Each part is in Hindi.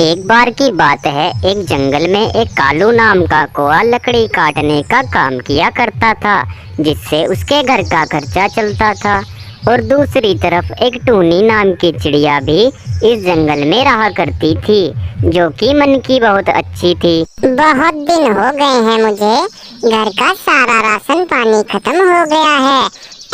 एक बार की बात है, एक जंगल में एक कालू नाम का कौआ लकड़ी काटने का काम किया करता था, जिससे उसके घर का खर्चा चलता था। और दूसरी तरफ एक टूनी नाम की चिड़िया भी इस जंगल में रहा करती थी, जो कि मन की बहुत अच्छी थी। बहुत दिन हो गए हैं मुझे, घर का सारा राशन पानी खत्म हो गया है।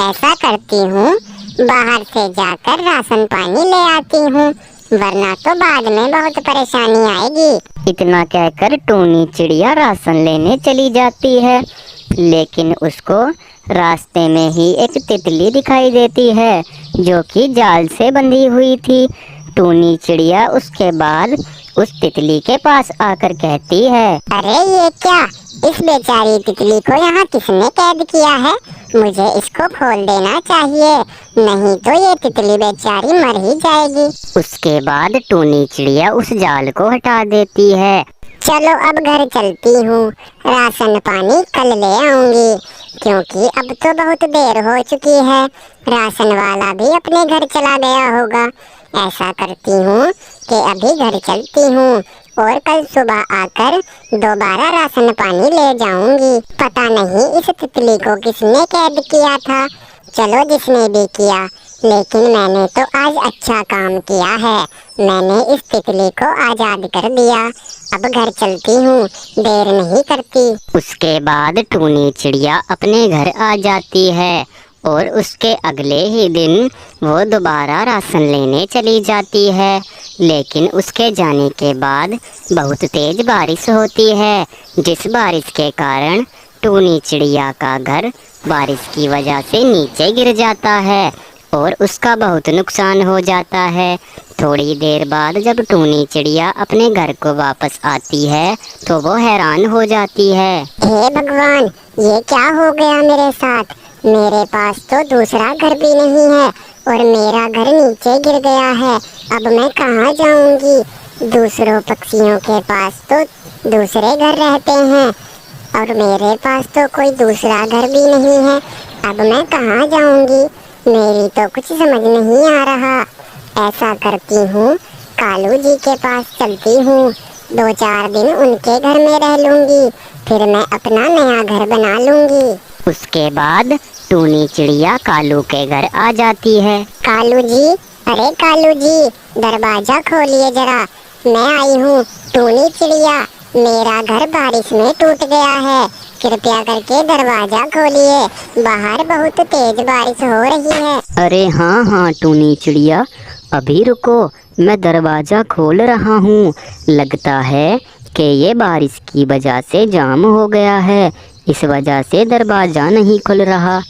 ऐसा करती हूँ, बाहर से जाकर राशन पानी ले आती हूँ, वरना तो बाद में बहुत परेशानी आएगी। इतना कहकर टूनी चिड़िया राशन लेने चली जाती है, लेकिन उसको रास्ते में ही एक तितली दिखाई देती है, जो कि जाल से बंधी हुई थी। टूनी चिड़िया उसके बाद उस तितली के पास आकर कहती है, अरे ये क्या, इस बेचारी तितली को यहाँ किसने कैद किया है? मुझे इसको खोल देना चाहिए, नहीं तो ये तितली बेचारी मर ही जाएगी। उसके बाद टूनी चिड़िया उस जाल को हटा देती है। चलो अब घर चलती हूँ, राशन पानी कल ले आऊंगी, क्योंकि अब तो बहुत देर हो चुकी है। राशन वाला भी अपने घर चला गया होगा। ऐसा करती हूँ कि अभी घर चलती हूँ और कल सुबह आकर दोबारा राशन पानी ले जाऊंगी। पता नहीं इस तितली को किसने कैद किया था। चलो जिसने भी किया, लेकिन मैंने तो आज अच्छा काम किया है। मैंने इस तितली को आजाद कर दिया। अब घर चलती हूँ, देर नहीं करती। उसके बाद टूनी चिड़िया अपने घर आ जाती है और उसके अगले ही दिन वो दोबारा राशन लेने चली जाती है। लेकिन उसके जाने के बाद बहुत तेज बारिश होती है, जिस बारिश के कारण टूनी चिड़िया का घर बारिश की वजह से नीचे गिर जाता है और उसका बहुत नुकसान हो जाता है। थोड़ी देर बाद जब टूनी चिड़िया अपने घर को वापस आती है तो वो हैरान हो जाती है। हे भगवान, ये क्या हो गया मेरे साथ? मेरे पास तो दूसरा घर भी नहीं है और मेरा घर नीचे गिर गया है। अब मैं कहाँ जाऊंगी? दूसरों पक्षियों के पास तो दूसरे घर रहते हैं और मेरे पास तो कोई दूसरा घर भी नहीं है। अब मैं कहाँ जाऊंगी? मेरी तो कुछ समझ नहीं आ रहा। ऐसा करती हूँ, कालू जी के पास चलती हूँ, 2-4 दिन उनके घर में रह लूंगी, फिर मैं अपना नया घर बना लूंगी। उसके बाद टूनी चिड़िया कालू के घर आ जाती है। कालू जी, अरे कालू जी, दरवाजा खोलिए जरा, मैं आई हूँ टूनी चिड़िया। मेरा घर बारिश में टूट गया है, कृपया करके दरवाजा खोलिए, बाहर बहुत तेज बारिश हो रही है। अरे हाँ हाँ टूनी चिड़िया, अभी रुको, मैं दरवाजा खोल रहा हूँ। लगता है कि ये बारिश की वजह से जाम हो गया है, इस वजह से दरवाजा नहीं खुल रहा।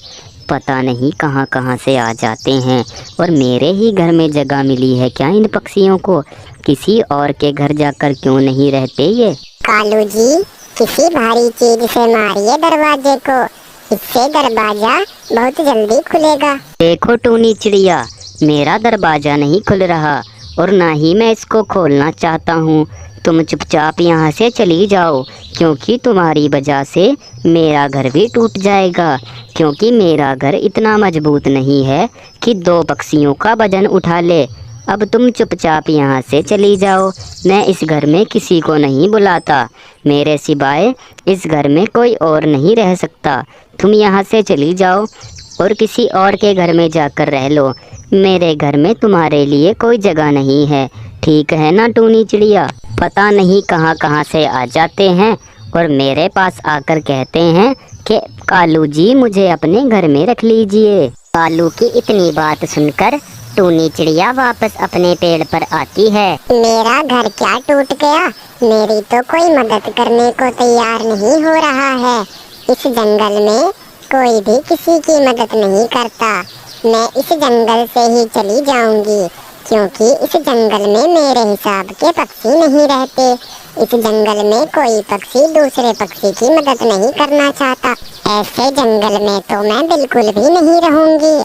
पता नहीं कहाँ कहाँ से आ जाते हैं और मेरे ही घर में जगह मिली है क्या इन पक्षियों को? किसी और के घर जाकर क्यों नहीं रहते ये? कालू जी, किसी भारी चीज से मारिए दरवाजे को, इससे दरवाजा बहुत जल्दी खुलेगा। देखो टूनी चिड़िया, मेरा दरवाजा नहीं खुल रहा और ना ही मैं इसको खोलना चाहता हूँ। तुम चुपचाप यहाँ से चली जाओ, क्योंकि तुम्हारी वजह से मेरा घर भी टूट जाएगा। क्योंकि मेरा घर इतना मजबूत नहीं है कि 2 पक्षियों का वजन उठा ले। अब तुम चुपचाप यहाँ से चली जाओ, मैं इस घर में किसी को नहीं बुलाता। मेरे सिवाय इस घर में कोई और नहीं रह सकता। तुम यहाँ से चली जाओ और किसी और के घर में जाकर रह लो। मेरे घर में तुम्हारे लिए कोई जगह नहीं है, ठीक है ना टूनी चिड़िया? पता नहीं कहाँ कहाँ से आ जाते हैं और मेरे पास आकर कहते हैं कि कालू जी मुझे अपने घर में रख लीजिए। कालू की इतनी बात सुनकर टूनी चिड़िया वापस अपने पेड़ पर आती है। मेरा घर क्या टूट गया? मेरी तो कोई मदद करने को तैयार नहीं हो रहा है। इस जंगल में कोई भी किसी की मदद नहीं करता। मैं इस जंगल से ही चली जाऊंगी, क्योंकि इस जंगल में मेरे हिसाब के पक्षी नहीं रहते। इस जंगल में कोई पक्षी दूसरे पक्षी की मदद नहीं करना चाहता। ऐसे जंगल में तो मैं बिल्कुल भी नहीं रहूंगी।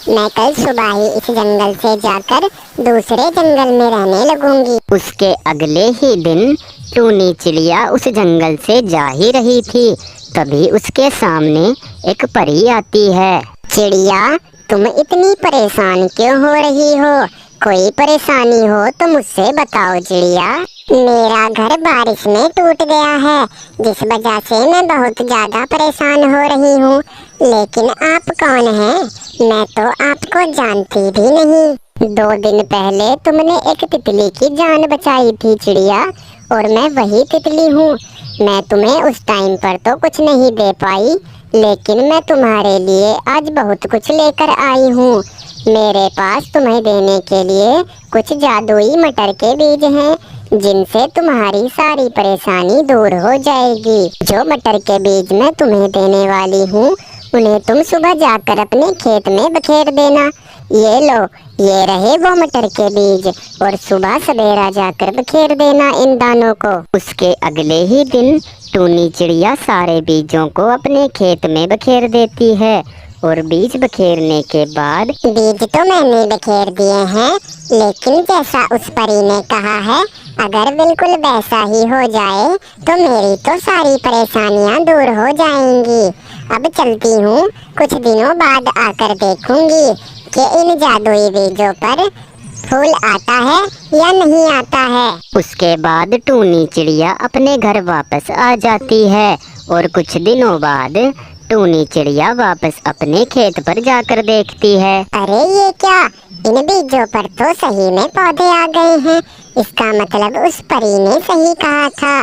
मैं कल सुबह ही इस जंगल से जाकर दूसरे जंगल में रहने लगूंगी। उसके अगले ही दिन टूनी चिड़िया उस जंगल से जा ही रही थी, तभी उसके सामने एक परी आती है। चिड़िया, तुम इतनी परेशान क्यों हो रही हो? कोई परेशानी हो तो मुझसे बताओ चिड़िया। मेरा घर बारिश में टूट गया है, जिस वजह से मैं बहुत ज्यादा परेशान हो रही हूँ। लेकिन आप कौन हैं? मैं तो आपको जानती भी नहीं। 2 दिन पहले तुमने एक तितली की जान बचाई थी चिड़िया, और मैं वही तितली हूँ। मैं तुम्हें उस टाइम पर तो कुछ नहीं दे पाई, लेकिन मैं तुम्हारे लिए आज बहुत कुछ लेकर आई हूँ। मेरे पास तुम्हें देने के लिए कुछ जादुई मटर के बीज हैं, जिनसे तुम्हारी सारी परेशानी दूर हो जाएगी। जो मटर के बीज मैं तुम्हें देने वाली हूँ, उन्हें तुम सुबह जाकर अपने खेत में बखेर देना। ये लो, ये रहे वो मटर के बीज, और सुबह सवेरा जाकर बखेर देना इन दानों को। उसके अगले ही दिन टूनी चिड़िया सारे बीजों को अपने खेत में बखेर देती है, और बीज बखेरने के बाद बीज तो मैंने बखेर दिए हैं, लेकिन जैसा उस परी ने कहा है, अगर बिल्कुल वैसा ही हो जाए तो मेरी तो सारी परेशानियां दूर हो जाएंगी। अब चलती हूँ, कुछ दिनों बाद आकर देखूंगी कि इन जादुई बीजों पर फूल आता है या नहीं आता है। उसके बाद टूनी चिड़िया अपने घर वापस आ जाती है, और कुछ दिनों बाद टूनी चिड़िया वापस अपने खेत पर जाकर देखती है। अरे ये क्या, इन बीजों पर तो सही में पौधे आ गए हैं। इसका मतलब उस परी ने सही कहा था।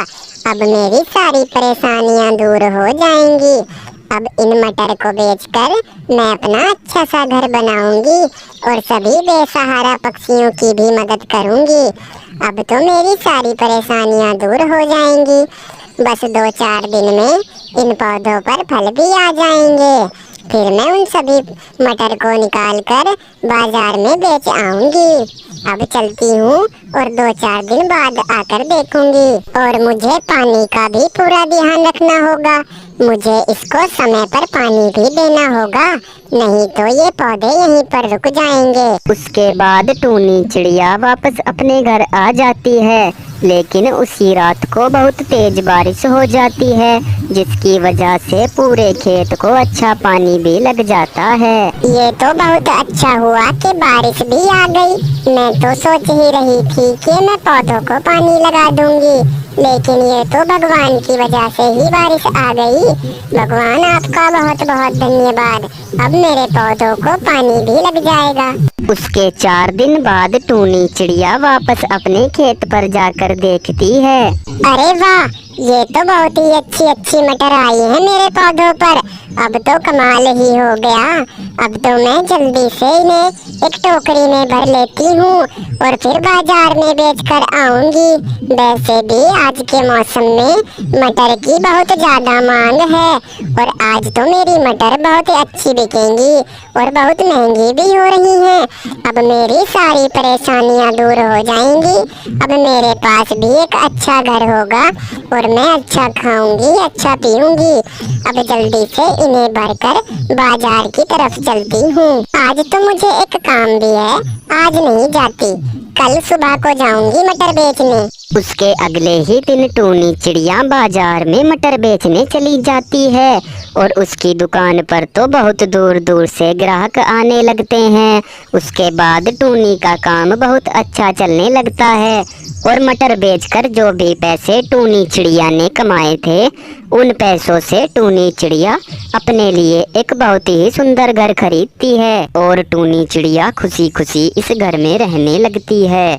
अब मेरी सारी परेशानियां दूर हो जाएंगी। अब इन मटर को बेचकर मैं अपना अच्छा सा घर बनाऊंगी, और सभी बेसहारा पक्षियों की भी मदद करूंगी। अब तो मेरी सारी परेशानियां दूर हो जाएंगी। बस 2-4 दिन में इन पौधों पर फल भी आ जाएंगे। फिर मैं उन सभी मटर को निकाल कर बाजार में बेच आऊंगी। अब चलती हूँ, और 2-4 दिन बाद आकर देखूंगी। और मुझे पानी का भी पूरा ध्यान रखना होगा। मुझे इसको समय पर पानी भी देना होगा, नहीं तो ये पौधे यहीं पर रुक जाएंगे। उसके बाद टूनी चिड़िया वापस अपने घर आ जाती है, लेकिन उसी रात को बहुत तेज बारिश हो जाती है, जिसकी वजह से पूरे खेत को अच्छा पानी भी लग जाता है। ये तो बहुत अच्छा हुआ कि बारिश भी आ गई। मैं तो सोच ही रही थी कि मैं पौधों को पानी लगा दूंगी, लेकिन ये तो भगवान की वजह से ही बारिश आ गई। भगवान आपका बहुत बहुत धन्यवाद। अब मेरे पौधों को पानी भी लग जाएगा। उसके 4 दिन बाद टूनी चिड़िया वापस अपने खेत पर जाकर देखती है। अरे वाह, ये तो बहुत ही अच्छी मटर आई है मेरे पौधों पर। अब तो कमाल ही हो गया। अब तो मैं जल्दी से इन्हें एक टोकरी में भर लेती हूँ, और फिर बाजार में बेचकर आऊंगी। वैसे भी आज के मौसम में मटर की बहुत ज्यादा मांग है, और आज तो मेरी मटर बहुत अच्छी बिकेंगी और बहुत महंगी भी हो रही हैं। अब मेरी सारी परेशानियां दूर हो जाएंगी। अब मेरे पास भी एक अच्छा घर होगा, और मैं अच्छा खाऊंगी, अच्छा पीऊंगी। अब जल्दी से इन्हें भरकर बाजार की तरफ चलती हूँ। आज तो मुझे एक काम भी है, आज नहीं जाती, कल सुबह को जाऊंगी मटर बेचने। उसके अगले ही दिन टूनी चिड़िया बाजार में मटर बेचने चली जाती है, और उसकी दुकान पर तो बहुत दूर दूर से ग्राहक आने लगते हैं। उसके बाद टूनी का काम बहुत अच्छा चलने लगता है, और मटर बेचकर जो भी पैसे टूनी चिड़िया ने कमाए थे, उन पैसों से टूनी चिड़िया अपने लिए एक बहुत ही सुंदर घर खरीदती है, और टूनी चिड़िया खुशी खुशी इस घर में रहने लगती है।